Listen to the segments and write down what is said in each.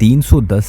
310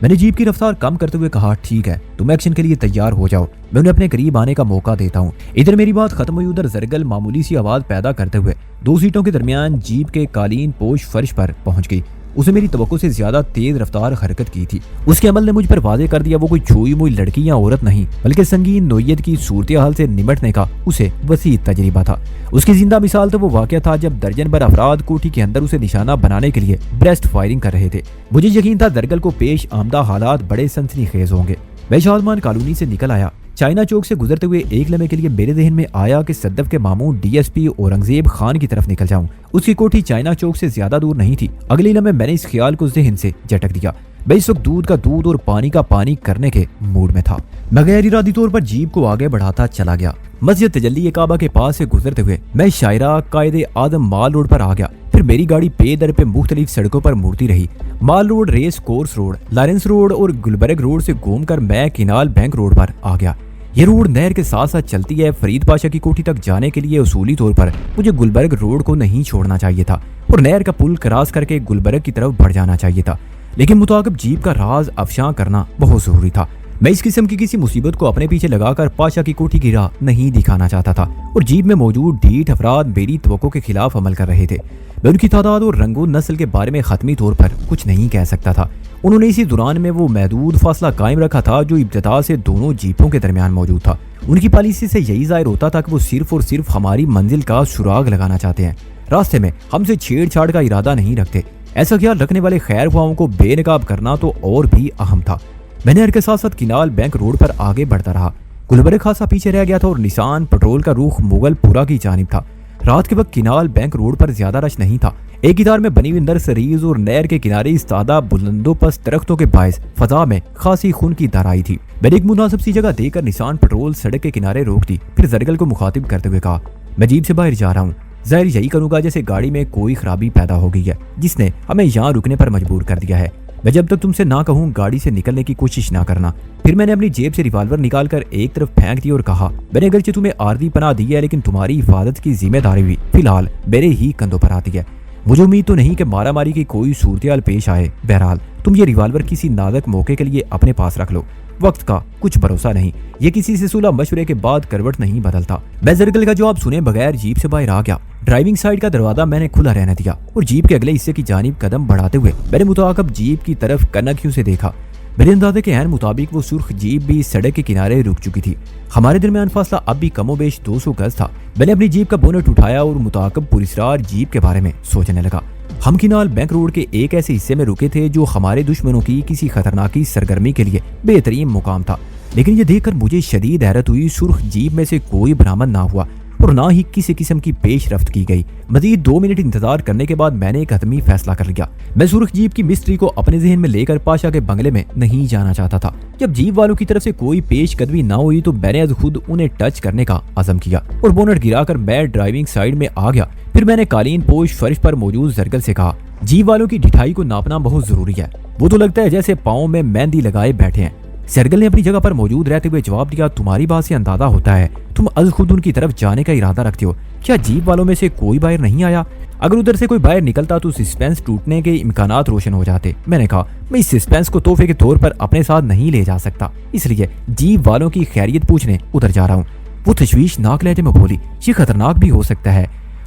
میں نے جیپ کی رفتار کم کرتے ہوئے کہا ٹھیک ہے تم ایکشن کے لیے تیار ہو جاؤ، میں انہیں اپنے قریب آنے کا موقع دیتا ہوں۔ ادھر میری بات ختم ہوئی، ادھر زرگل معمولی سی آواز پیدا کرتے ہوئے 2 سیٹوں کے درمیان جیپ کے قالین پوش فرش پر پہنچ گئی۔ اسے میری توقع سے زیادہ تیز رفتار حرکت کی تھی۔ اس کے عمل نے مجھ پر واضح کر دیا وہ کوئی چھوئی موئی لڑکی یا عورت نہیں بلکہ سنگین نوعیت کی صورتحال سے نمٹنے کا اسے وسیع تجربہ تھا۔ اس کی زندہ مثال تو وہ واقعہ تھا جب درجن بھر افراد کوٹھی کے اندر اسے نشانہ بنانے کے لیے بریسٹ فائرنگ کر رہے تھے۔ مجھے یقین تھا زرگل کو پیش آمدہ حالات بڑے سنسنی خیز ہوں گے۔ میں شادمان کالونی سے نکل آیا۔ چائنا چوک سے گزرتے ہوئے ایک لمحے کے لیے میرے ذہن میں آیا کہ صدف کے ماموں D S P Aurangzeb Khan کی طرف نکل جاؤں۔ اس کی کوٹھی چائنا چوک سے زیادہ دور نہیں تھی۔ اگلی لمحے میں نے اس خیال کو ذہن سے جھٹک دیا۔ میں اس وقت دودھ کا دودھ اور پانی کا پانی کرنے کے موڈ میں تھا۔ میں غیر ارادی طور پر جیپ کو آگے بڑھاتا چلا گیا۔ مسجد تجلی کعبہ کے پاس سے گزرتے ہوئے میں شاعرہ قائد اعظم مال روڈ پر آ گیا۔ پھر میری گاڑی پے در پہ مختلف سڑکوں پر مڑتی رہی۔ Mall road, race course road, Lawrence road اور گلبرگ روڈ سے گھوم کر میں کینال بینک روڈ پر آ گیا۔ یہ روڈ نہر کے ساتھ ساتھ چلتی ہے۔ فرید پاشا کی کوٹھی تک جانے کے لیے اصولی طور پر مجھے گلبرگ روڈ کو نہیں چھوڑنا چاہیے تھا اور نہر کا پل کراس کر کے گلبرگ کی طرف بڑھ جانا چاہیے تھا، لیکن متعاقب جیپ کا راز افشاں کرنا بہت ضروری تھا۔ میں اس قسم کی کسی مصیبت کو اپنے پیچھے لگا کر پاشا کی کوٹھی کی راہ نہیں دکھانا چاہتا تھا، اور جیپ میں موجود ڈھیٹ افراد میری توقع کے خلاف عمل کر رہے تھے۔ میں ان کی تعداد اور رنگ و نسل کے بارے میں حتمی طور پر کچھ نہیں کہہ سکتا تھا۔ انہوں نے اسی دوران میں وہ محدود فاصلہ قائم رکھا تھا جو ابتدا سے دونوں جیپوں کے درمیان موجود تھا۔ ان کی پالیسی سے یہی ظاہر ہوتا تھا کہ وہ صرف اور صرف ہماری منزل کا سراغ لگانا چاہتے ہیں، راستے میں ہم سے چھیڑ چھاڑ کا ارادہ نہیں رکھتے۔ ایسا خیال رکھنے والے خیر خواہوں کو بے نقاب کرنا تو اور بھی اہم تھا۔ میں نہر کے ساتھ ساتھ کینال بینک روڈ پر آگے بڑھتا رہا۔ گلبرگ خاصا پیچھے رہ گیا تھا اور نسان پٹرول کا رخ مغل پورا کی جانب تھا۔ رات کے وقت کینال بینک روڈ پر زیادہ رش نہیں تھا۔ ایک ادار میں بنی ہوئی نرسریز اور نہر کے کنارے استادہ بلندوں پس درختوں کے باعث فضا میں خاصی خون کی دھار تھی۔ میں نے ایک مناسب سی جگہ دیکھ کر نسان پٹرول سڑک کے کنارے روک دی، پھر زرگل کو مخاطب کرتے ہوئے کہا میں جیپ سے باہر جا رہا ہوں، ظاہر یہی کروں گا جیسے گاڑی میں کوئی خرابی پیدا ہو گئی ہے جس نے ہمیں یہاں رکنے پر مجبور کر دیا ہے۔ میں جب تک تم سے نہ کہوں گاڑی سے نکلنے کی کوشش نہ کرنا۔ پھر میں نے اپنی جیب سے ریوالور نکال کر ایک طرف پھینک دی اور کہا میں نے اگرچہ تمہیں عارضی پناہ دی ہے لیکن تمہاری حفاظت کی ذمہ داری بھی فی الحال میرے ہی کندھوں پر آتی ہے۔ مجھے امید تو نہیں کہ مارا ماری کی کوئی صورتحال پیش آئے، بہرحال تم یہ ریوالور کسی نازک موقع کے لیے اپنے پاس رکھ لو، وقت کا کچھ بھروسہ نہیں، یہ کسی سے صلح مشورے کے بعد کروٹ نہیں بدلتا۔ میں زرگل کا جواب سنے بغیر جیپ سے باہر آ گیا۔ ڈرائیونگ سائیڈ کا دروازہ میں نے کھلا رہنے دیا اور جیپ کے اگلے حصے کی جانب قدم بڑھاتے ہوئے میں نے متعاقب جیپ کی طرف کنکھیوں سے دیکھا۔ میرے اندازے کے عین مطابق وہ سرخ جیپ بھی سڑک کے کنارے رک چکی تھی۔ ہمارے درمیان فاصلہ اب بھی کم و بیش 200 گز تھا۔ میں نے اپنی جیپ کا بونٹ اٹھایا اور متعاقب پراسرار جیپ کے بارے میں سوچنے لگا۔ ہم کینال بینک روڈ کے ایک ایسے حصے میں رکے تھے جو ہمارے دشمنوں کی کسی خطرناکی سرگرمی کے لیے بہترین مقام تھا، لیکن یہ دیکھ کر مجھے شدید حیرت ہوئی، سرخ جیپ میں سے کوئی برآمد نہ ہوا اور نہ ہی کسی قسم کی پیش رفت کی گئی۔ مزید 2 منٹ انتظار کرنے کے بعد میں نے ایک حتمی فیصلہ کر لیا۔ میں سرخ جیپ کی مسٹری کو اپنے ذہن میں لے کر پاشا کے بنگلے میں نہیں جانا چاہتا تھا۔ جب جیپ والوں کی طرف سے کوئی پیش قدمی نہ ہوئی تو میں نے از خود انہیں ٹچ کرنے کا عزم کیا اور بونٹ گرا کر میں ڈرائیونگ سائیڈ میں آ گیا۔ پھر میں نے قالین پوش فرش پر موجود زرگل سے کہا جیپ والوں کی ڈٹھائی کو ناپنا بہت ضروری ہے، وہ تو لگتا ہے جیسے پاؤں میں مہندی لگائے بیٹھے ہیں۔ زرگل نے اپنی جگہ پر موجود رہتے ہوئے جواب دیا تمہاری بات سے اندازہ ہوتا ہے تم از خود ان کی طرف جانے کا ارادہ رکھتے ہو۔ کیا جیپ والوں میں سے کوئی باہر نہیں آیا؟ اگر ادھر سے کوئی باہر نکلتا تو سسپینس ٹوٹنے کے امکانات روشن ہو جاتے۔ میں نے کہا میں اس سسپینس کو تحفے کے طور پر اپنے ساتھ نہیں لے جا سکتا، اس لیے جیپ والوں کی خیریت پوچھنے ادھر جا رہا ہوں۔ وہ تشویشناک لہجے میں بولی یہ خطرناک بھی ہو سکتا ہے۔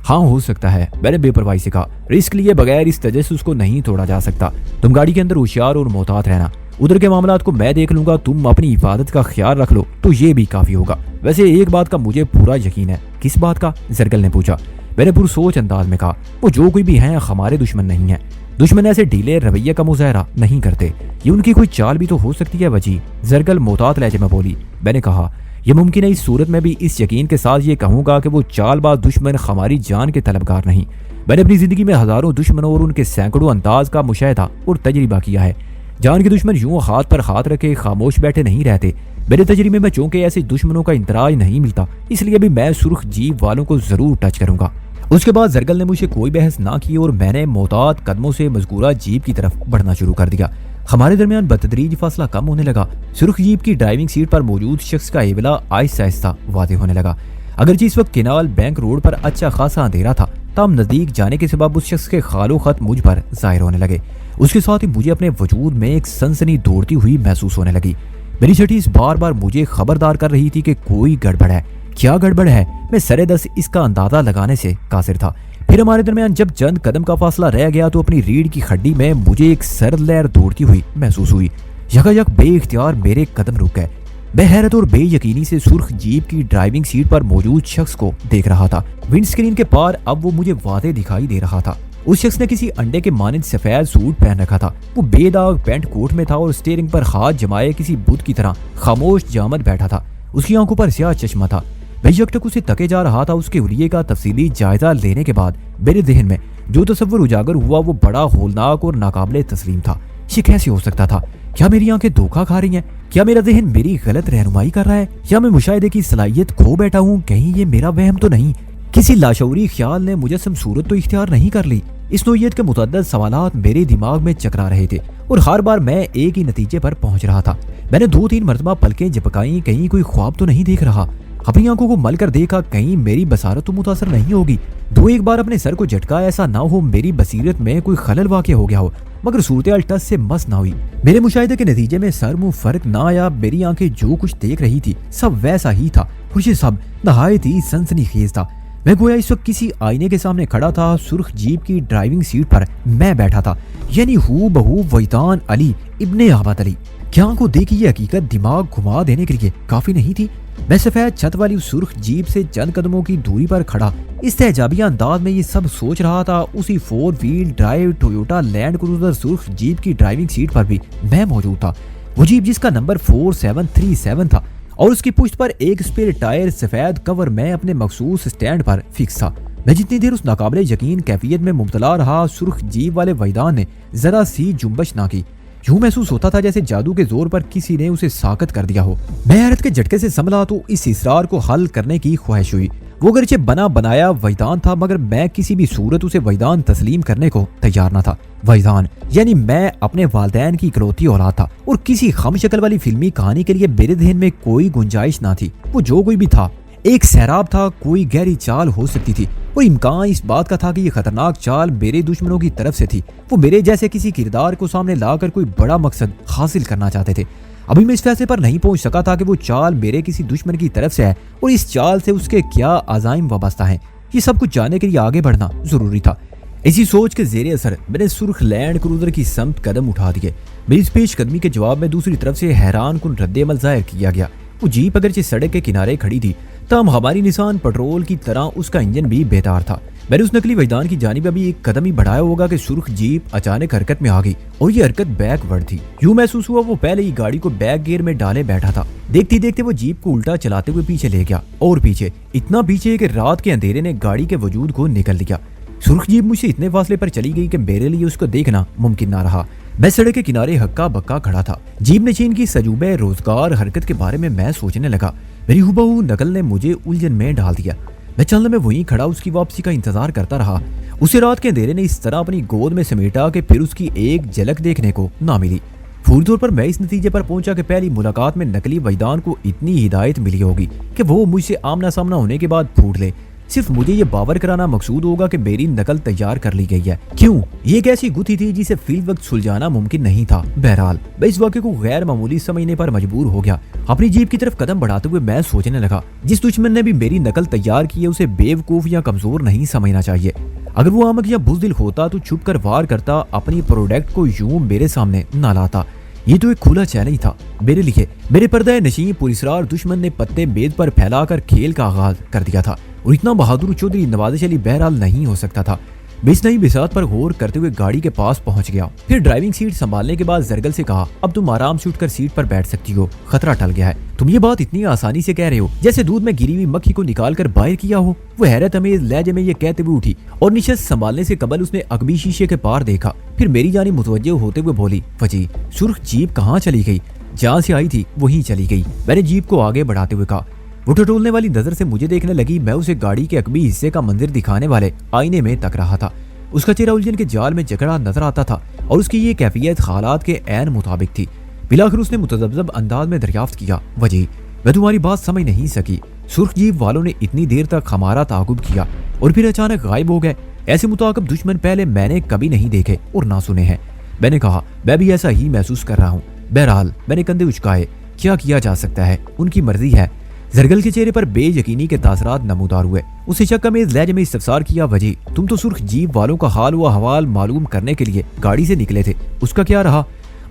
ہاں ہو سکتا ہے، میں نے بے پرواہی سے کہا، رسک لیے بغیر اس تجسس کو نہیں توڑا جا سکتا۔ تم گاڑی کے اندر ہوشیار اور محتاط رہنا، ادھر کے معاملات کو میں دیکھ لوں گا، تم اپنی حفاظت کا خیال رکھ لو تو یہ بھی کافی ہوگا۔ ویسے ایک بات کا مجھے پورا یقین ہے۔ کس بات کا؟ زرگل نے پوچھا۔ میں نے پرسوچ انداز میں کہا وہ جو کوئی بھی ہیں ہمارے دشمن نہیں ہیں۔ دشمن ایسے ڈھیلے رویے کا مظاہرہ نہیں کرتے، یہ ان کی کوئی چال بھی تو ہو سکتی ہے وجی۔ زرگل محتاط لہجے میں بولی۔ میں نے کہا یہ ممکن ہے اس صورت میں بھی اس یقین کے ساتھ یہ کہوں گا کہ وہ چال باز دشمن ہماری جان کے طلبگار نہیں۔ میں نے اپنی زندگی میں ہزاروں دشمنوں اور ان کے سینکڑوں انداز کا مشاہدہ اور تجربہ کیا ہے۔ جان کے دشمن یوں ہاتھ پر ہاتھ رکھے خاموش بیٹھے نہیں رہتے۔ میرے تجربے میں چونکہ ایسے دشمنوں کا اندراج نہیں ملتا، اس لیے بھی میں سرخ جیپ والوں کو ضرور ٹچ کروں گا۔ اس کے بعد زرگل نے مجھ سے کوئی بحث نہ کی اور میں نے محتاط قدموں سے مذکورہ جیپ کی طرف بڑھنا شروع کر دیا۔ ہمارے درمیان بتدریج فاصلہ کم ہونے لگا۔ سرخ جیپ کی ڈرائیونگ سیٹ پر موجود شخص کا ایولا آہستہ آہستہ واضح ہونے لگا۔ اگرچہ اس وقت کینال بینک روڈ پر اچھا خاصا اندھیرا تھا، تاہم نزدیک جانے کے سبب اس شخص کے خال و خط مجھ پر ظاہر ہونے لگے۔ اس کے ساتھ ہی مجھے اپنے وجود میں ایک سنسنی دوڑتی ہوئی محسوس ہونے لگی۔ میری چھٹیس بار بار مجھے خبردار کر رہی تھی کہ کوئی گڑبڑ ہے۔ کیا گڑبڑ ہے؟ میں سرے دس اس کا اندازہ لگانے سے قاصر تھا۔ پھر ہمارے درمیان جب چند قدم کا فاصلہ رہ گیا تو اپنی ریڑھ کی ہڈی میں مجھے ایک سرد لہر دوڑتی ہوئی محسوس ہوئی۔ یکا بے اختیار میرے قدم رک گئے۔ میں حیرت اور بے یقینی سے سرخ جیپ کی ڈرائیونگ سیٹ پر موجود شخص کو دیکھ رہا تھا۔ ونڈ سکرین کے پار اب وہ مجھے واضح دکھائی دے رہا تھا۔ اس شخص نے کسی انڈے کے مانند سفید سوٹ پہن رکھا تھا۔ وہ بے داغ پینٹ کوٹ میں تھا اور اسٹیئرنگ پر ہاتھ جمائے کسی بت کی طرح خاموش جامد بیٹھا تھا۔ اس کی آنکھوں پر سیاہ چشمہ تھا۔ میں یکٹک اسے تکے جا رہا تھا۔ اس کے حلیے کا تفصیلی جائزہ لینے کے بعد میرے ذہن میں جو تصور اجاگر ہوا وہ بڑا ہولناک اور ناقابل تسلیم تھا۔ یہ کیسے ہو سکتا تھا؟ کیا میری آنکھیں دھوکہ کھا رہی ہیں؟ کیا میرا ذہن میری غلط رہنمائی کر رہا ہے؟ یا میں مشاہدے کی صلاحیت کھو بیٹھا ہوں؟ کہیں یہ میرا وہم تو نہیں؟ کسی لاشعوری خیال نے مجسم صورت تو اختیار نہیں کر لی؟ اس نوعیت کے متعدد سوالات میرے دماغ میں چکرا رہے تھے اور ہر بار میں ایک ہی نتیجے پر پہنچ رہا تھا۔ میں نے 2-3 مرتبہ پلکیں جھپکائیں، کہیں کوئی خواب تو نہیں دیکھ رہا۔ اپنی آنکھوں کو مل کر دیکھا، کہیں میری بصارت تو متاثر نہیں ہوگی۔ 2-1 بار اپنے سر کو جھٹکا، ایسا نہ ہو میری بصیرت میں کوئی خلل واقع ہو گیا ہو، مگر صورتحال ٹس سے مس نہ ہوئی۔ میرے مشاہدے کے نتیجے میں سر منہ فرق نہ آیا۔ میری آنکھیں جو کچھ دیکھ رہی تھی سب ویسا ہی تھا اور یہ سب نہایت ہی سنسنی خیز تھا۔ میں گویا اس وقت کسی آئینے کے سامنے کھڑا تھا۔ سرخ جیپ کی ڈرائیونگ سیٹ پر میں بیٹھا تھا، یعنی ہو بہو وحیدان علی ابن احمد علی۔ کیا آنکھوں دیکھی یہ حقیقت دماغ گھما دینے کے لیے کافی نہیں تھی؟ میں سفید چھت والی اس سرخ جیپ سے چند قدموں کی دوری پر کھڑا استعجابیہ انداز میں یہ سب سوچ رہا تھا۔ اسی 4 wheel drive Toyota Land Cruiser سرخ جیپ کی ڈرائیونگ سیٹ پر بھی میں موجود تھا۔ وہ جیپ جس کا نمبر 4737 تھا اور اس کی پشت پر ایک اسپیئر ٹائر سفید کور میں اپنے مخصوص سٹینڈ پر فکس تھا۔ میں جتنی دیر اس ناقابل یقین کیفیت میں مبتلا رہا، سرخ جیپ والے وحیدان نے ذرا سی جنبش نہ کی۔ یوں محسوس ہوتا تھا جیسے جادو کے زور پر کسی نے اسے ساکت کر دیا ہو۔ میں حیرت کے جھٹکے سے سنبھلا تو اس اصرار کو حل کرنے کی خواہش ہوئی۔ وہ اگرچہ بنا بنایا وحیدان تھا مگر میں کسی بھی صورت اسے وحیدان تسلیم کرنے کو تیار نہ تھا۔ وحیدان یعنی میں اپنے والدین کی اکلوتی اولاد تھا اور کسی خم شکل والی فلمی کہانی کے لیے میرے ذہن میں کوئی گنجائش نہ تھی۔ وہ جو کوئی بھی تھا ایک سیراب تھا، کوئی گہری چال ہو سکتی تھی اور امکان اس بات کا تھا کہ یہ خطرناک چال میرے دشمنوں کی طرف سے تھی۔ وہ میرے جیسے کسی کردار کو سامنے لا کر کوئی بڑا مقصد حاصل کرنا چاہتے تھے۔ ابھی میں اس فیصلے پر نہیں پہنچ سکا تھا کہ وہ چال میرے کسی دشمن کی طرف سے ہے اور اس چال سے اس کے کیا عزائم وابستہ ہیں۔ یہ سب کچھ جاننے کے لیے آگے بڑھنا ضروری تھا۔ اسی سوچ کے زیر اثر میں نے سرخ لینڈ کروزر کی سمت قدم اٹھا دیے۔ میری اس پیش قدمی کے جواب میں دوسری طرف سے حیران کن رد عمل ظاہر کیا گیا۔ وہ جیپ اگرچہ سڑک کے کنارے کھڑی تھی تاہم ہماری نسان پٹرول کی طرح اس کا انجن بھی بیدار تھا۔ میں نے اس نقلی وحیدان کی جانب ابھی ایک قدم ہی بڑھایا ہوگا کہ سرخ جیپ اچانک حرکت میں آ گئی اور یہ حرکت بیک ورڈ تھی۔ یوں محسوس ہوا وہ پہلے ہی گاڑی کو بیک گیئر میں ڈالے بیٹھا تھا۔ دیکھتے دیکھتے وہ جیپ کو الٹا چلاتے ہوئے پیچھے لے گیا اور پیچھے اتنا پیچھے کہ رات کے اندھیرے نے گاڑی کے وجود کو نکل لیا۔ سرخ جیپ مجھ سے اتنے فاصلے پر چلی گئی کہ میرے لیے اس کو دیکھنا ممکن نہ رہا۔ میں سڑک کے کنارے ہکا بکا کھڑا تھا۔ جیپ نشین کی سجوبہ روزگار حرکت کے بارے میں سوچنے لگا۔ میری ہبہو نقل نے مجھے الجھن میں ڈال دیا۔ میں چند میں وہیں کھڑا اس کی واپسی کا انتظار کرتا رہا۔ اسے رات کے اندھیرے نے اس طرح اپنی گود میں سمیٹا کہ پھر اس کی ایک جھلک دیکھنے کو نہ ملی۔ فوری طور پر میں اس نتیجے پر پہنچا کہ پہلی ملاقات میں نقلی وحیدان کو اتنی ہدایت ملی ہوگی کہ وہ مجھ سے آمنا سامنا ہونے کے بعد پھوٹ لے۔ صرف مجھے یہ باور کرانا مقصود ہوگا کہ میری نقل تیار کر لی گئی ہے۔ کیوں؟ یہ ایک ایسی گتھی تھی جسے فی الوقت سلجھانا ممکن نہیں تھا۔ بہرحال میں اس واقعے کو غیر معمولی سمجھنے پر مجبور ہو گیا۔ اپنی جیپ کی طرف قدم بڑھاتے ہوئے میں سوچنے لگا، جس دشمن نے بھی میری نقل تیار کی ہے اسے بیوقوف یا کمزور نہیں سمجھنا چاہیے۔ اگر وہ آمک یا بزدل ہوتا تو چھپ کر وار کرتا، اپنی پروڈکٹ کو یوں میرے سامنے نہ لاتا۔ یہ تو ایک کھلا چیلنج تھا میرے لیے۔ میرے پردہ نشین پراسرار دشمن نے پتے میز پر پھیلا کر کھیل کا آغاز کر دیا تھا اور اتنا بہادر چودھری نوازش علی بہرحال نہیں ہو سکتا تھا۔ میں اس نئی بساط پر غور کرتے ہوئے گاڑی کے پاس پہنچ گیا۔ پھر ڈرائیونگ سیٹ سنبھالنے کے بعد زرگل سے کہا، اب تم آرام سے اٹھ کر سیٹ پر بیٹھ سکتی ہو، خطرہ ٹل گیا ہے۔ تم یہ بات اتنی آسانی سے کہہ رہے ہو جیسے دودھ میں گری ہوئی مکھی کو نکال کر باہر کیا ہو۔ وہ حیرت امیز لہجے میں یہ کہتے ہوئے اٹھی اور نشست سنبھالنے سے قبل اس نے عقبی شیشے کے پار دیکھا، پھر میری جانب متوجہ ہوتے ہوئے بولی، فجی سرخ جیپ کہاں چلی گئی؟ جہاں سے آئی تھی وہیں چلی گئی۔ میں نے جیپ کو آگے بڑھاتے ہوئے کہا۔ وہ ٹٹولنے والی نظر سے مجھے دیکھنے لگی۔ میں اسے گاڑی کے عقبی حصے کا منظر دکھانے والے آئینے میں تک رہا تھا۔ اس کا چہرہ الجھن کے جال میں جکڑا نظر آتا تھا اور اس کی یہ کیفیت حالات کے عین مطابق تھی۔ بلاخر اس نے متذبذب انداز میں دریافت کیا، وجہ میں تمہاری بات سمجھ نہیں سکی۔ سرخ جیپ والوں نے اتنی دیر تک ہمارا تعاقب کیا اور پھر اچانک غائب ہو گئے۔ ایسے متعاقب دشمن پہلے میں نے کبھی نہیں دیکھے اور نہ سنے ہیں۔ میں نے کہا میں بھی ایسا ہی محسوس کر رہا ہوں۔ بہرحال میں نے کندھے اچکائے، کیا کیا جا سکتا ہے، ان کی مرضی ہے۔ زرگل کے چہرے پر بے یقینی کے تاثرات نمودار ہوئے۔ اسے شک امیز لہجے میں استفسار کیا، وجہ تم تو سرخ جیپ والوں کا حال و احوال معلوم کرنے کے لیے گاڑی سے نکلے تھے، اس کا کیا رہا؟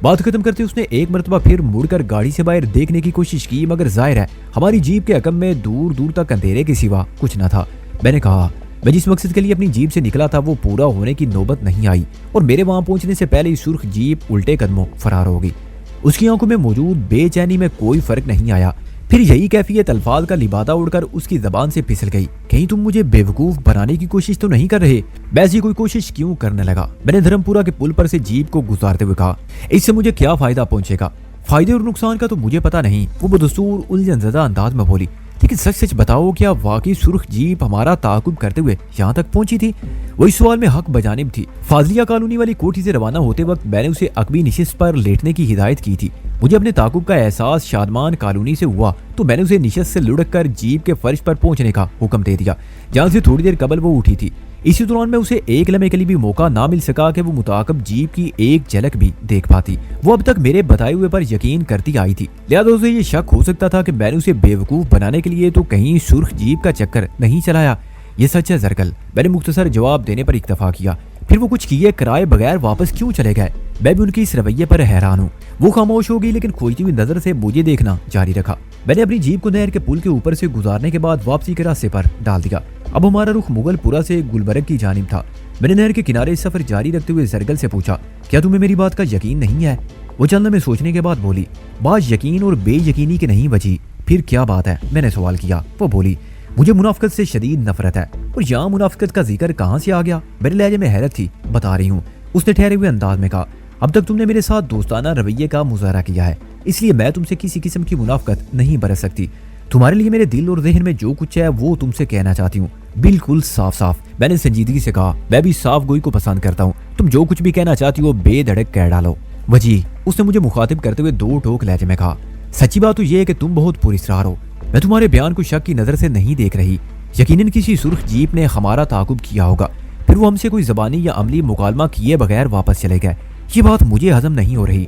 بات ختم کرتے اس نے ایک مرتبہ پھر مڑ کر گاڑی سے باہر دیکھنے کی کوشش کی، مگر ظاہر ہے ہماری جیپ کے عقب میں دور دور تک اندھیرے کے سوا کچھ نہ تھا۔ میں نے کہا میں جس مقصد کے لیے اپنی جیپ سے نکلا تھا وہ پورا ہونے کی نوبت نہیں آئی، اور میرے وہاں پہنچنے سے پہلے ہی سرخ جیپ الٹے قدموں فرار ہو گئی۔ اس کی آنکھوں میں موجود بے چینی میں کوئی فرق نہیں آیا۔ پھر یہی کیفیت الفاظ کا لبادہ اڑ کر اس کی زبان سے پھسل گئی، کہیں تم مجھے بیوقوف بنانے کی کوشش تو نہیں کر رہے؟ میں ایسی کوئی کوشش کیوں کرنے لگا؟ میں نے دھرم پورہ کے پل پر سے جیپ کو گزارتے ہوئے کہا، اس سے مجھے کیا فائدہ پہنچے گا؟ فائدے اور نقصان کا تو مجھے پتا نہیں، وہ بدستور الجھن زدہ انداز میں بولی۔ لیکن سچ سچ بتاؤ، کیا واقعی سرخ جیپ ہمارا تعاقب کرتے ہوئے یہاں تک پہنچی تھی؟ وہی سوال میں حق بجانب تھی۔ فاضلیہ کالونی والی کوٹھی سے روانہ ہوتے وقت میں نے اسے عقبی نشست پر لیٹنے کی ہدایت کی تھی۔ مجھے اپنے تعاقب کا احساس شادمان کالونی سے ہوا تو میں نے اسے نشست سے لڑک کر جیپ کے فرش پر پہنچنے کا حکم دے دیا، جہاں سے تھوڑی دیر قبل وہ اٹھی تھی۔ اسی دوران میں اسے ایک لمحے کے لیے بھی موقع نہ مل سکا کہ وہ متعاقب جیپ کی ایک جھلک بھی دیکھ پاتی۔ وہ اب تک میرے بتائے ہوئے پر یقین کرتی آئی تھی، لہذا اسے یہ شک ہو سکتا تھا کہ میں نے اسے بیوقوف بنانے کے لیے تو کہیں سرخ جیپ کا چکر نہیں چلایا۔ یہ سچ ہے زرگل، میں نے مختصر جواب دینے پر اکتفا کیا۔ پھر وہ کچھ کیے کرائے بغیر واپس کیوں چلے گئے؟ میں بھی ان کی اس رویے پر حیران ہوں۔ وہ خاموش ہو گئی لیکن کھوجتی ہوئی نظر سے مجھے دیکھنا جاری رکھا۔ میں نے اپنی جیپ کو نہر کے پل کے اوپر سے گزارنے کے بعد واپسی کے راستے پر ڈال دیا۔ اب ہمارا رخ مغل پورہ سے گلبرگ کی جانب تھا۔ میں نے نہر کے کنارے سفر جاری رکھتے ہوئے زرگل سے پوچھا، کیا تمہیں میری بات کا یقین نہیں ہے؟ وہ چند لمحے سوچنے کے بعد بولی، بات یقین اور بے یقینی کی نہیں بچی، پھر کیا بات ہے؟ میں نے سوال کیا۔ وہ بولی، مجھے منافقت سے شدید نفرت ہے۔ اور یہاں منافقت کا ذکر کہاں سے آ گیا؟ میرے لہجے میں حیرت تھی۔ بتا رہی ہوں، اس نے ٹھہرے ہوئے انداز میں کہا، اب تک تم نے میرے ساتھ دوستانہ رویے کا مظاہرہ کیا ہے، اس لیے میں تم سے کسی قسم کی منافقت نہیں برت سکتی۔ تمہارے لیے میرے دل اور ذہن میں جو کچھ ہے وہ تم سے کہنا چاہتی ہوں، بالکل صاف صاف۔ میں نے سنجیدگی سے کہا، میں بھی صاف گوئی کو پسند کرتا ہوں، تم جو کچھ بھی کہنا چاہتی ہو بے دھڑک کہہ ڈالو۔ وجی، اس نے مجھے مخاطب کرتے ہوئے دو ٹوک لہجے میں کہا، سچی بات تو یہ ہے کہ تم بہت پراسرار ہو، میں تمہارے بیان کو شک کی نظر سے نہیں دیکھ رہی۔ یقیناً کسی سرخ جیپ نے ہمارا تعاقب کیا ہوگا، پھر وہ ہم سے کوئی زبانی یا عملی مکالمہ کیے بغیر واپس چلے گئے۔ یہ بات مجھے ہضم نہیں ہو رہی۔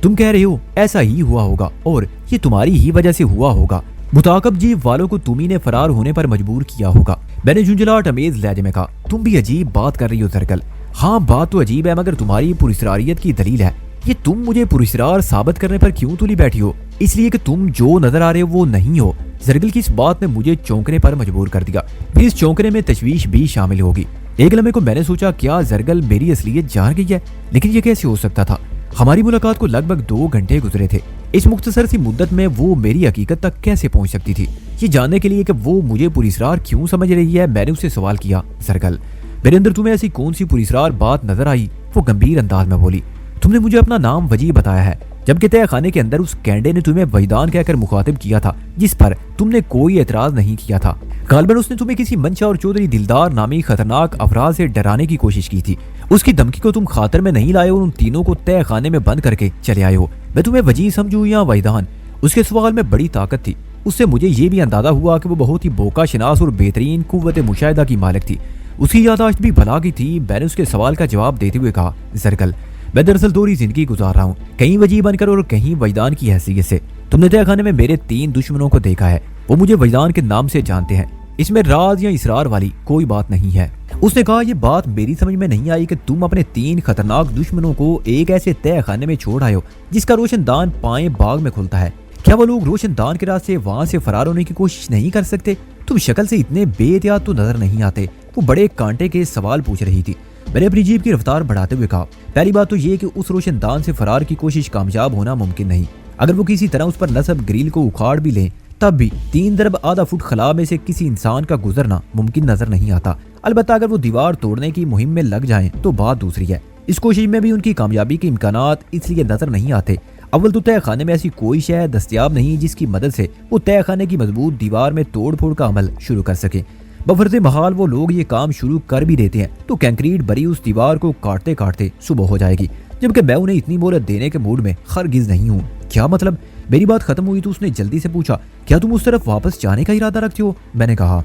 تم کہہ رہے ہو ایسا ہی ہوا ہوگا اور یہ تمہاری ہی وجہ سے ہوا ہوگا، متعاقب جیپ والوں کو تمہیں نے فرار ہونے پر مجبور کیا ہوگا۔ میں نے جھنجھلاہٹ امیز لہجے میں کہا، تم بھی عجیب بات کر رہی ہو زرگل۔ ہاں بات تو عجیب ہے، مگر تمہاری پراسراریت کی دلیل ہے۔ یہ تم مجھے پراسرار ثابت کرنے پر کیوں تلی بیٹھی ہو؟ اس لیے کہ تم جو نظر آ رہے ہو وہ نہیں ہو۔ زرگل کی اس بات نے مجھے چونکنے پر مجبور کر دیا، پھر اس چونکنے میں تشویش بھی شامل ہوگی۔ ایک لمحے کو میں نے سوچا کیا زرگل میری اصلیت جان گئی ہے، لیکن یہ کیسے ہو سکتا تھا؟ ہماری ملاقات کو لگ بھگ 2 گھنٹے گزرے تھے، اس مختصر سی مدت میں وہ میری حقیقت تک کیسے پہنچ سکتی تھی؟ یہ جاننے کے لیے کہ وہ مجھے پراسرار کیوں سمجھ رہی ہے میں نے اسے سوال کیا، زرگل میرے اندر تمہیں ایسی کون سی پراسرار بات نظر آئی؟ وہ گمبھیر انداز میں بولی، تم نے مجھے اپنا نام وجی بتایا ہے، جبکہ تہہ خانے کے اندر اس کینڈے نے تمہیں وجدان کہہ کر مخاطب کیا تھا جس پر تم نے کوئی اعتراض نہیں کیا تھا۔ غالباً اس نے تمہیں کسی منشا اور چودھری دلدار نامی خطرناک افراد سے ڈرانے کی کوشش کی تھی، اس کی دھمکی کو تم خاطر میں نہیں لائے اور ان تینوں کو تہہ خانے میں بند کر کے چلے آئے ہو۔ میں تمہیں وجی سمجھوں یا وجدان؟ اس کے سوال میں بڑی طاقت تھی، اس سے مجھے یہ بھی اندازہ ہوا کہ وہ بہت ہی بوکا شناس اور بہترین قوت مشاہدہ کی مالک تھی، اس کی یادداشت بھی بھلا کی تھی۔ میں نے اس کے سوال کا جواب دیتے ہوئے کہا، زرگل میں دراصل دوہری زندگی گزار رہا ہوں، کہیں وجی بن کر اور کہیں وجدان کی حیثیت سے۔ تم نے تہہ خانے میں میرے 3 دشمنوں کو دیکھا ہے، وہ مجھے وجدان کے نام سے جانتے ہیں، اس میں راز یا اسرار والی کوئی بات نہیں ہے۔ اس نے کہا، یہ بات میری سمجھ میں نہیں آئی کہ تم اپنے 3 خطرناک دشمنوں کو ایک ایسے تہہ خانے میں چھوڑ آئے ہو جس کا روشن دان پائیں باغ میں کھلتا ہے۔ کیا وہ لوگ روشن دان کے راستے وہاں سے فرار ہونے کی کوشش نہیں کر سکتے؟ تم شکل سے اتنے بے احتیاط تو نظر نہیں آتے۔ وہ بڑے کانٹے کے سوال پوچھ رہی تھی۔ میں نے اپنی جیپ کی رفتار بڑھاتے ہوئے کہا، پہلی بات تو یہ کہ اس روشن دان سے فرار کی کوشش کامیاب ہونا ممکن نہیں، اگر وہ کسی طرح اس پر نصب گریل کو اکھاڑ بھی لیں تب بھی 3 درب آدھا فٹ خلا میں سے کسی انسان کا گزرنا ممکن نظر نہیں آتا۔ البتہ اگر وہ دیوار توڑنے کی مہم میں لگ جائیں تو بات دوسری ہے، اس کوشش میں بھی ان کی کامیابی کے امکانات اس لیے نظر نہیں آتے، اول تو تہہ خانے میں ایسی کوئی شے دستیاب نہیں جس کی مدد سے وہ تہہ خانے کی مضبوط دیوار میں توڑ پھوڑ کا عمل شروع کر سکے۔ بفرض محال وہ لوگ یہ کام شروع کر بھی دیتے ہیں تو کنکریٹ بری اس دیوار کو کاٹتے کاٹتے صبح ہو جائے گی، جبکہ میں انہیں اتنی مہلت دینے کے موڈ میں ہرگز نہیں ہوں۔ کیا مطلب؟ میری بات ختم ہوئی تو اس نے جلدی سے پوچھا، کیا تم اس طرف واپس جانے کا ارادہ رکھتے ہو؟ میں نے کہا،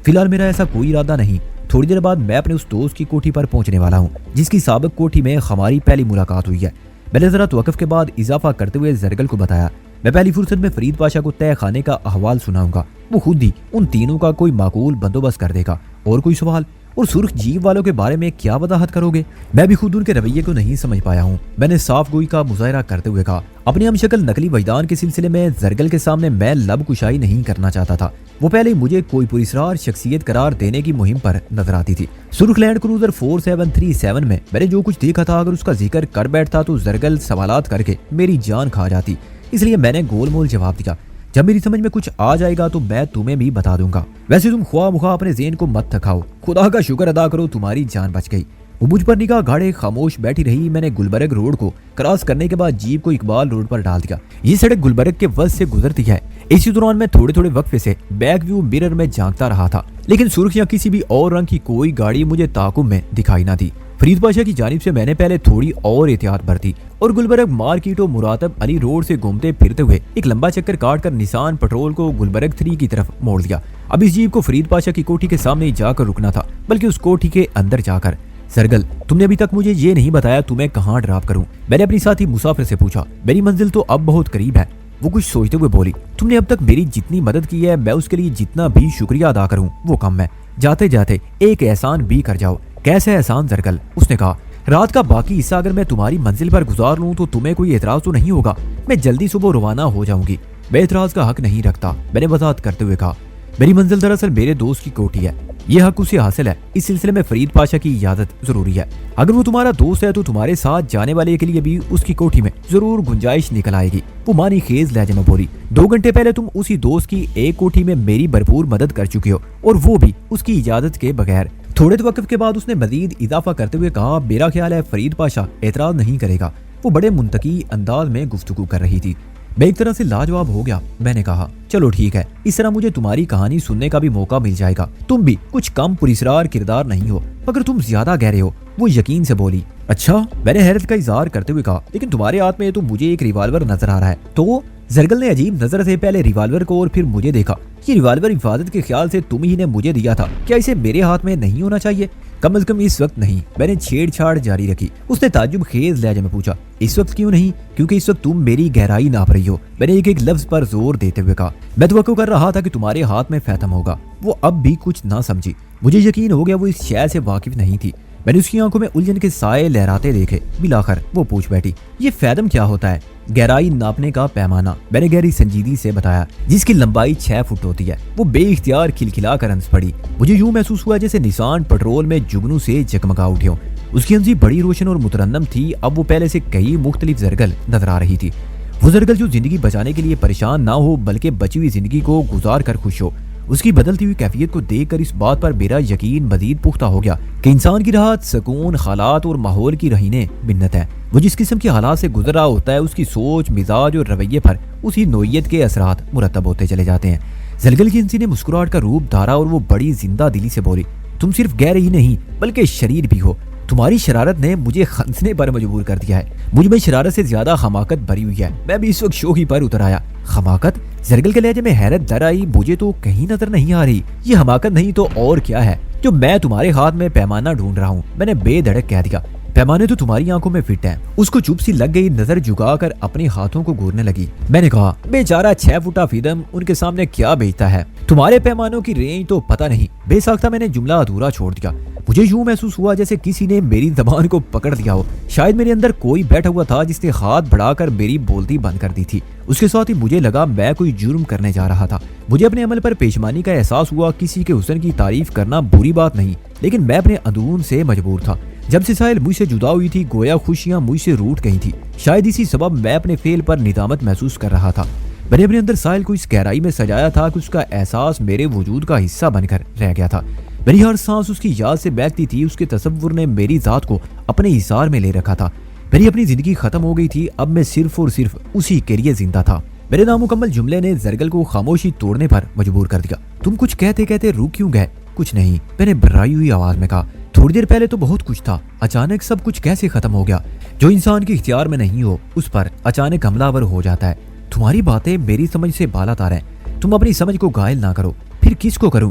فی الحال میرا ایسا کوئی ارادہ نہیں. تھوڑی دیر بعد میں اپنے اس دوست کی کوٹھی پر پہنچنے والا ہوں جس کی سابق کوٹھی میں ہماری پہلی ملاقات ہوئی ہے. میں نے ذرا توقف کے بعد اضافہ کرتے ہوئے زرگل کو بتایا میں پہلی فرصت میں فرید پاشا کو تہہ خانے کا احوال سناؤں گا. وہ خود ہی ان تینوں کا کوئی معقول بندوبست کر دے گا. اور کوئی سوال؟ اور سرخ جیب والوں کے بارے میں کیا وضاحت کرو گے؟ میں بھی خود ان کے رویے کو نہیں سمجھ پایا ہوں. میں نے صاف گوئی کا مظاہرہ کرتے ہوئے کہا اپنی ہم شکل نقلی وجدان کے سلسلے میں زرگل کے سامنے میں لب کشائی نہیں کرنا چاہتا تھا. وہ پہلے ہی مجھے کوئی پراسرار شخصیت قرار دینے کی مہم پر نظر آتی تھی. سرخ لینڈ کروزر 4737 میں نے جو کچھ دیکھا تھا اگر اس کا ذکر کر بیٹھتا تو زرگل سوالات کر کے میری جان کھا جاتی. اس لیے میں نے گول مول جواب دیا جب میری سمجھ میں کچھ آ جائے گا تو میں تمہیں بھی بتا دوں گا. ویسے تم خواہ مخواہ اپنے ذہن کو مت تھکاؤ. خدا کا شکر ادا کرو تمہاری جان بچ گئی. وہ مجھ پر نگاہ گاڑے خاموش بیٹھی رہی. میں نے گلبرگ روڈ کو کراس کرنے کے بعد جیپ کو اقبال روڈ پر ڈال دیا. یہ سڑک گلبرگ کے وسط سے گزرتی ہے. اسی دوران میں تھوڑے تھوڑے وقفے سے بیک ویو مرر میں جھانکتا رہا تھا لیکن سرخ یا کسی بھی اور رنگ کی کوئی گاڑی مجھے تعاقب میں دکھائی نہ دی. فرید پاشا کی جانب سے میں نے پہلے تھوڑی اور احتیاط برتی اور گلبرگ مارکیٹ و مراتب علی روڈ سے گھومتے پھرتے ہوئے ایک لمبا چکر کاٹ کر نسان پٹرول کو گلبرگ 3 کی طرف موڑ دیا. اب اس جیپ کو فرید پاشا کی کوٹھی کے سامنے جا کر رکنا تھا بلکہ اس کوٹھی کے اندر جا کر. زرگل تم نے ابھی تک مجھے یہ نہیں بتایا تمہیں کہاں ڈراپ کروں؟ میں نے اپنی ساتھی مسافر سے پوچھا. میری منزل تو اب بہت قریب ہے. وہ کچھ سوچتے ہوئے بولی تم نے اب تک میری جتنی مدد کی ہے میں اس کے لیے جتنا بھی شکریہ ادا کروں وہ کم ہے. جاتے جاتے ایک احسان بھی کر جاؤ. کیسے احسان زرگل؟ اس نے کہا رات کا باقی حصہ اگر میں تمہاری منزل پر گزار لوں تو تمہیں کوئی اعتراض تو نہیں ہوگا؟ میں جلدی صبح روانہ ہو جاؤں گی. میں اعتراض کا حق نہیں رکھتا. میں نے وضاحت کرتے ہوئے کہا میری منزل دراصل میرے دوست کی کوٹھی ہے. یہ حق اسے حاصل ہے. اس سلسلے میں فرید پاشا کی اجازت ضروری ہے. اگر وہ تمہارا دوست ہے تو تمہارے ساتھ جانے والے کے لیے بھی اس کی کوٹھی میں ضرور گنجائش نکل آئے گی. وہ مانی خیز لہجے میں بولی 2 گھنٹے پہلے تم اسی دوست کی ایک کوٹھی میں میری بھرپور مدد کر چکے ہو اور وہ بھی اس کی اجازت کے بغیر. تھوڑے توقف کے بعد اس نے مزید اضافہ کرتے ہوئے کہا میرا خیال ہے فرید پاشا اعتراض نہیں کرے گا. وہ بڑے منطقی انداز میں گفتگو کر رہی تھی. میں ایک طرح سے لاجواب ہو گیا. میں نے کہا چلو ٹھیک ہے اس طرح مجھے تمہاری کہانی سننے کا بھی موقع مل جائے گا. تم بھی کچھ کم پراسرار کردار نہیں ہو مگر تم زیادہ گہرے ہو. وہ یقین سے بولی اچھا؟ میں نے حیرت کا اظہار کرتے ہوئے کہا لیکن تمہارے ہاتھ میں تو مجھے ایک ریوالور نظر آ رہا ہے. تو زرگل نے عجیب نظر سے پہلے ریوالور کو اور پھر مجھے دیکھا. یہ ریوالور حفاظت کے خیال سے تم ہی نے مجھے دیا تھا. کیا اسے میرے ہاتھ میں نہیں ہونا چاہیے؟ کم از کم اس وقت نہیں. میں نے چھیڑ چھاڑ جاری رکھی. اس نے تعجب خیز لہجے میں پوچھا اس وقت کیوں نہیں؟ کیونکہ اس وقت تم میری گہرائی ناپ رہی ہو. میں نے ایک لفظ پر زور دیتے ہوئے کہا میں توقع کر رہا تھا کہ تمہارے ہاتھ میں فیتم ہوگا. وہ اب بھی کچھ نہ سمجھی. مجھے یقین ہو گیا وہ اس شے سے واقف نہیں تھی. میں نے اس کی آنکھوں میں الجھن کے سائے لہراتے دیکھے. بالآخر وہ پوچھ بیٹھی یہ فیتم کیا ہوتا ہے؟ گہرائی ناپنے کا پیمانہ. میں نے گہری سنجیدگی سے بتایا جس کی لمبائی 6 فٹ ہوتی ہے. وہ بے اختیار کھلکھلا کر ہنس پڑی. مجھے یوں محسوس ہوا جیسے نسان پٹرول میں جگنوں سے جگمگا اٹھے ہوں. اس کی ہنسی بڑی روشن اور مترنم تھی. اب وہ پہلے سے کئی مختلف زرگل نظر آ رہی تھی. وہ زرگل جو زندگی بچانے کے لیے پریشان نہ ہو بلکہ بچی ہوئی زندگی کو گزار کر خوش ہو. اس کی بدلتی ہوئی کیفیت کو دیکھ کر اس بات پر میرا یقین مزید پختہ ہو گیا کہ انسان کی راحت سکون حالات اور ماحول کی رہینے منت ہے. وہ جس قسم کے حالات سے گزر رہا ہوتا ہے اس کی سوچ مزاج اور رویے پر اسی نوعیت کے اثرات مرتب ہوتے چلے جاتے ہیں. زرگل کی ہنسی نے مسکراہٹ کا روپ دھارا اور وہ بڑی زندہ دلی سے بولی تم صرف گہرے ہی نہیں بلکہ شریر بھی ہو. تمہاری شرارت نے مجھے ہنسنے پر مجبور کر دیا ہے. مجھ میں شرارت سے زیادہ حماقت بھری ہوئی ہے. میں بھی اس وقت شوخی پر اتر آیا. حماقت؟ زرگل کے لہجے میں حیرت در آئی. مجھے تو کہیں نظر نہیں آ رہی. یہ حماقت نہیں تو اور کیا ہے جو میں تمہارے ہاتھ میں پیمانہ ڈھونڈ رہا ہوں؟ میں نے بے دھڑک کہہ دیا پیمانے تو تمہاری آنکھوں میں فٹ ہیں. اس کو چپ سی لگ گئی. نظر جھکا کر اپنے ہاتھوں کو گھورنے لگی. میں نے کہا بیچارہ 6 فٹا فیدم ان کے سامنے کیا بیچتا ہے. تمہارے پیمانوں کی رینج تو پتہ نہیں. بے ساختہ میں نے جملہ ادھورا چھوڑ دیا. مجھے یوں محسوس ہوا جیسے کسی نے میری زبان کو پکڑ لیا ہو. شاید میرے اندر کوئی بیٹھا ہوا تھا جس نے ہاتھ بڑھا کر میری بولتی بند کر دی تھی. اس کے ساتھ ہی مجھے لگا میں کوئی جرم کرنے جا رہا تھا. مجھے اپنے عمل پر پیشمانی کا احساس ہوا. کسی کے حسن کی تعریف کرنا بری بات نہیں لیکن میں اپنے اندرون سے مجبور تھا. جب سے ساحل مجھ سے جدا ہوئی تھی گویا خوشیاں مجھ سے روٹ گئی تھی. شاید اسی سبب میں اپنے فعل پر ندامت محسوس کر رہا تھا. میں نے اپنے اندر ساحل کو اس گہرائی میں سجایا تھا کہ اس کا احساس میرے وجود کا حصہ بن کر رہ گیا تھا. میری ہر سانس اس کی یاد سے بہتی تھی. اس کے تصور نے میری ذات کو اپنے احسار میں لے رکھا تھا. میری اپنی زندگی ختم ہو گئی تھی. اب میں صرف اور صرف اسی کے لیے زندہ تھا. میرے نامکمل جملے نے زرگل کو خاموشی توڑنے پر مجبور کر دیا. تم کچھ کہتے کہتے رک کیوں گئے؟ کچھ نہیں، میں نے بررائی ہوئی آواز میں کہا. تھوڑی دیر پہلے تو بہت کچھ تھا. اچانک سب کچھ کیسے ختم ہو گیا؟ جو انسان کے اختیار میں نہیں ہو اس پر اچانک حملہ آور ہو جاتا ہے. تمہاری باتیں میری سمجھ سے بالا تار ہیں. تم اپنی سمجھ کو گائل نہ کرو. پھر کس کو کروں؟